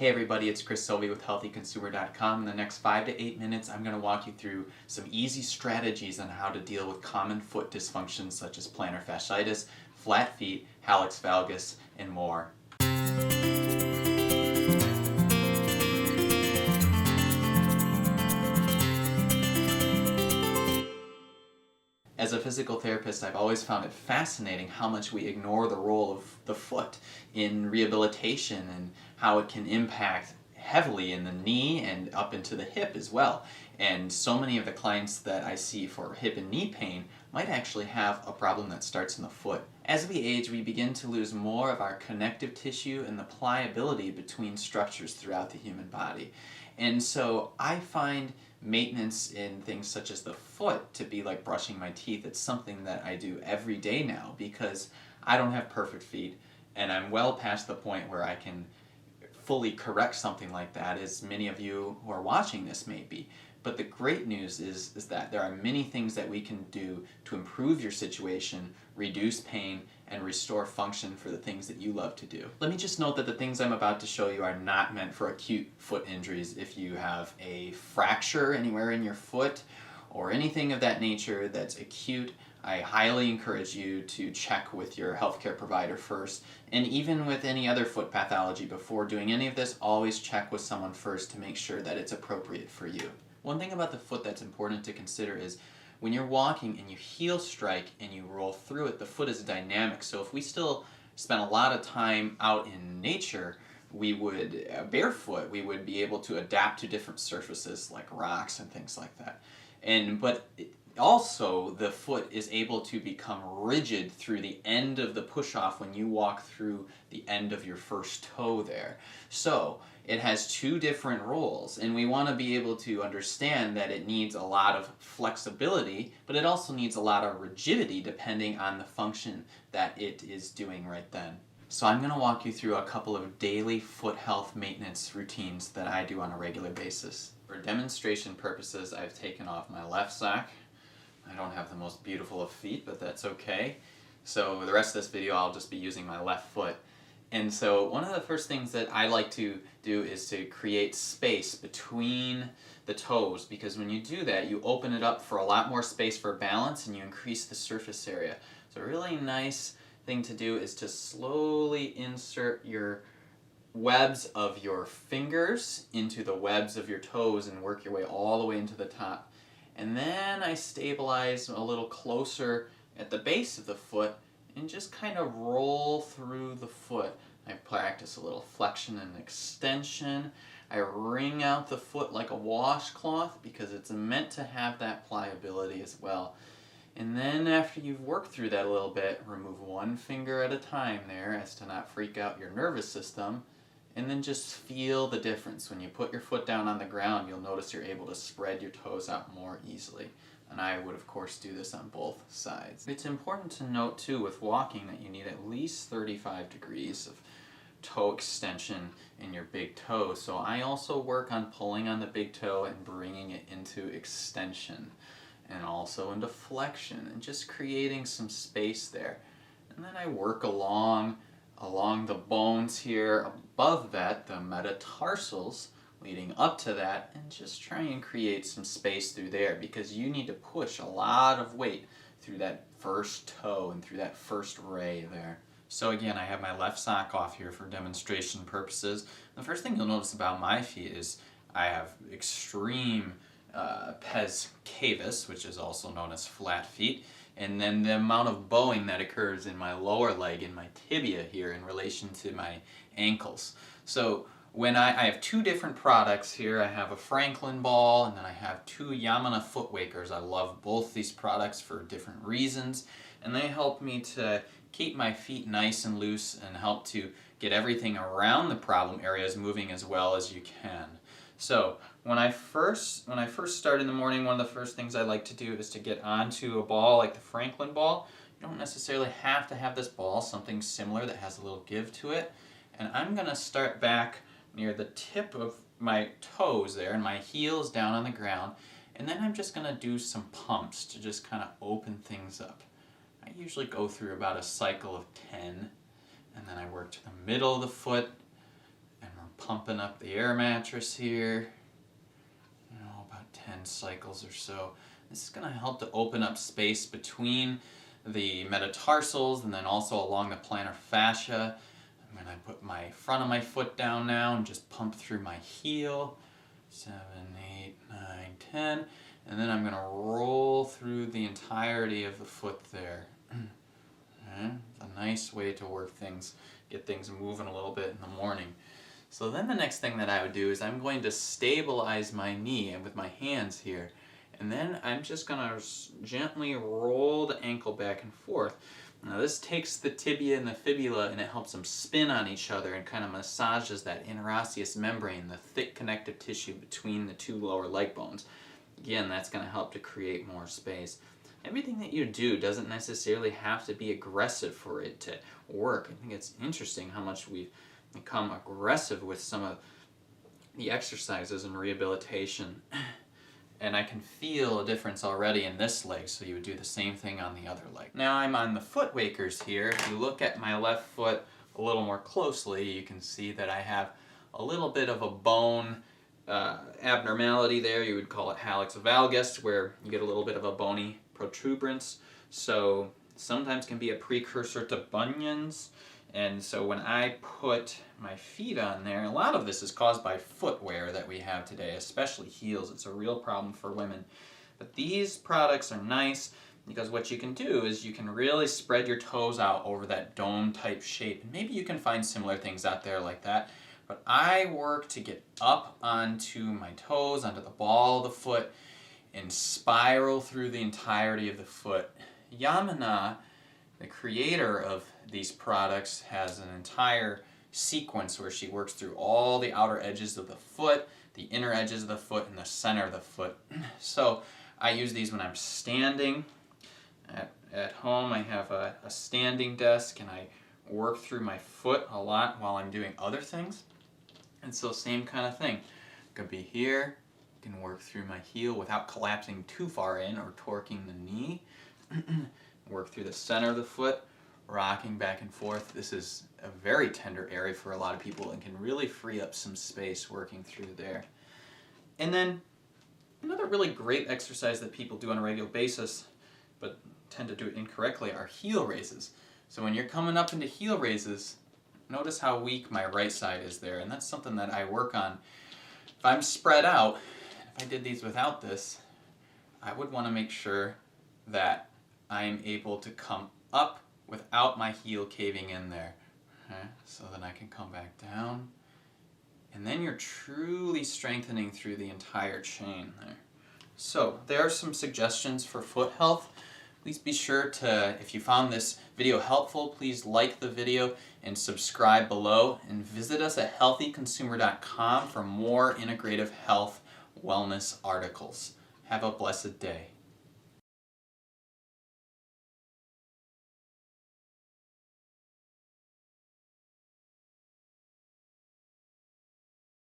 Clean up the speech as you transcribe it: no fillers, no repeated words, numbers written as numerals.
Hey everybody, it's Chris Sovey with HealthyConsumer.com. In the next 5 to 8 minutes, I'm going to walk you through some easy strategies on how to deal with common foot dysfunctions such as plantar fasciitis, flat feet, hallux valgus, and more. As a physical therapist, I've always found it fascinating how much we ignore the role of the foot in rehabilitation and how it can impact heavily in the knee and up into the hip as well. And so many of the clients that I see for hip and knee pain might actually have a problem that starts in the foot. As we age, we begin to lose more of our connective tissue and the pliability between structures throughout the human body. And so I find maintenance in things such as the foot to be like brushing my teeth. It's something that I do every day now because I don't have perfect feet and I'm well past the point where I can fully correct something like that, as many of you who are watching this may be. But the great news is that there are many things that we can do to improve your situation, reduce pain, and restore function for the things that you love to do. Let me just note that the things I'm about to show you are not meant for acute foot injuries. If you have a fracture anywhere in your foot or anything of that nature that's acute, I highly encourage you to check with your healthcare provider first, and even with any other foot pathology before doing any of this, always check with someone first to make sure that it's appropriate for you. One thing about the foot that's important to consider is when you're walking and you heel strike and you roll through it, the foot is dynamic. So if we still spend a lot of time out in nature, we would, barefoot, we would be able to adapt to different surfaces like rocks and things like that. But also, the foot is able to become rigid through the end of the push-off when you walk through the end of your first toe there. So, it has two different roles, and we want to be able to understand that it needs a lot of flexibility, but it also needs a lot of rigidity depending on the function that it is doing right then. So I'm going to walk you through a couple of daily foot health maintenance routines that I do on a regular basis. For demonstration purposes, I've taken off my left sock. I don't have the most beautiful of feet, but that's okay. So the rest of this video I'll just be using my left foot. And so one of the first things that I like to do is to create space between the toes, because when you do that you open it up for a lot more space for balance and you increase the surface area. So a really nice thing to do is to slowly insert your webs of your fingers into the webs of your toes and work your way all the way into the top. And then I stabilize a little closer at the base of the foot and just kind of roll through the foot. I practice a little flexion and extension. I wring out the foot like a washcloth because it's meant to have that pliability as well. And then after you've worked through that a little bit, remove one finger at a time there as to not freak out your nervous system. And then just feel the difference. When you put your foot down on the ground, you'll notice you're able to spread your toes out more easily. And I would, of course, do this on both sides. It's important to note, too, with walking that you need at least 35 degrees of toe extension in your big toe. So I also work on pulling on the big toe and bringing it into extension and also into flexion and just creating some space there. And then I work along the bones here above that, the metatarsals leading up to that, and just try and create some space through there because you need to push a lot of weight through that first toe and through that first ray there. So again, I have my left sock off here for demonstration purposes. The first thing you'll notice about my feet is I have extreme pes cavus, which is also known as flat feet, and then the amount of bowing that occurs in my lower leg and my tibia here in relation to my ankles. So when I have two different products here. I have a Franklin ball and then I have two Yamana foot wakers. I love both these products for different reasons, and they help me to keep my feet nice and loose and help to get everything around the problem areas moving as well as you can. So when I first start in the morning, one of the first things I like to do is to get onto a ball like the Franklin ball. You don't necessarily have to have this ball, something similar that has a little give to it. And I'm going to start back near the tip of my toes there and my heels down on the ground. And then I'm just going to do some pumps to just kind of open things up. I usually go through about a cycle of 10. And then I work to the middle of the foot and pumping up the air mattress here. About 10 cycles or so. This is going to help to open up space between the metatarsals and then also along the plantar fascia. I'm going to put my front of my foot down now and just pump through my heel. 7, 8, 9, 10. And then I'm going to roll through the entirety of the foot there. It's a nice way to work things, get things moving a little bit in the morning. So then the next thing that I would do is I'm going to stabilize my knee with my hands here. And then I'm just going to gently roll the ankle back and forth. Now this takes the tibia and the fibula and it helps them spin on each other and kind of massages that interosseous membrane, the thick connective tissue between the two lower leg bones. Again, that's going to help to create more space. Everything that you do doesn't necessarily have to be aggressive for it to work. I think it's interesting how much we've become aggressive with some of the exercises and rehabilitation. And I can feel a difference already in this leg, so you would do the same thing on the other leg. Now I'm on the foot wakers here. If you look at my left foot a little more closely, you can see that I have a little bit of a bone abnormality there. You would call it hallux valgus, where you get a little bit of a bony protuberance. So sometimes can be a precursor to bunions. And so when I put my feet on there, a lot of this is caused by footwear that we have today, especially heels. It's a real problem for women. But these products are nice because what you can do is you can really spread your toes out over that dome type shape. And maybe you can find similar things out there like that. But I work to get up onto my toes, onto the ball of the foot, and spiral through the entirety of the foot. Yamana, the creator of these products, has an entire sequence where she works through all the outer edges of the foot, the inner edges of the foot, and the center of the foot. So I use these when I'm standing. At home I have a standing desk and I work through my foot a lot while I'm doing other things. And so same kind of thing. Could be here, can work through my heel without collapsing too far in or torquing the knee. Work through the center of the foot, rocking back and forth. This is a very tender area for a lot of people and can really free up some space working through there. And then another really great exercise that people do on a regular basis, but tend to do it incorrectly, are heel raises. So when you're coming up into heel raises, notice how weak my right side is there, and that's something that I work on. If I'm spread out, if I did these without this, I would want to make sure that I'm able to come up without my heel caving in there. Okay? So then I can come back down. And then you're truly strengthening through the entire chain there. So there are some suggestions for foot health. Please be sure to, if you found this video helpful, please like the video and subscribe below. And visit us at healthyconsumer.com for more integrative health wellness articles. Have a blessed day.